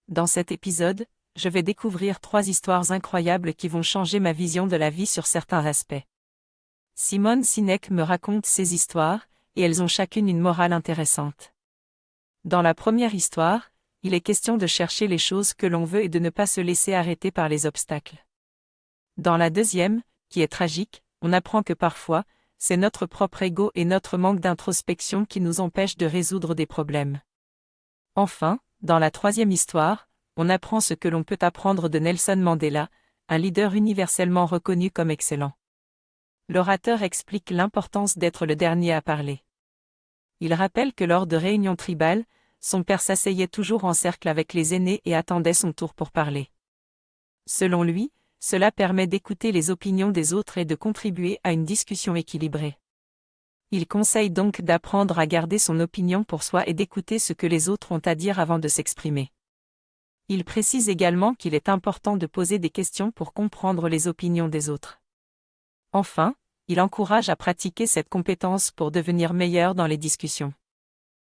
Dans cet épisode, je vais découvrir 3 histoires incroyables qui vont changer ma vision de la vie sur certains aspects. Simone Sinek me raconte ces histoires, et elles ont chacune une morale intéressante. Dans la première histoire, il est question de chercher les choses que l'on veut et de ne pas se laisser arrêter par les obstacles. Dans la deuxième, qui est tragique, on apprend que parfois, c'est notre propre ego et notre manque d'introspection qui nous empêchent de résoudre des problèmes. Enfin, dans la troisième histoire, on apprend ce que l'on peut apprendre de Nelson Mandela, un leader universellement reconnu comme excellent. L'orateur explique l'importance d'être le dernier à parler. Il rappelle que lors de réunions tribales, son père s'asseyait toujours en cercle avec les aînés et attendait son tour pour parler. Selon lui, cela permet d'écouter les opinions des autres et de contribuer à une discussion équilibrée. Il conseille donc d'apprendre à garder son opinion pour soi et d'écouter ce que les autres ont à dire avant de s'exprimer. Il précise également qu'il est important de poser des questions pour comprendre les opinions des autres. Enfin, il encourage à pratiquer cette compétence pour devenir meilleur dans les discussions.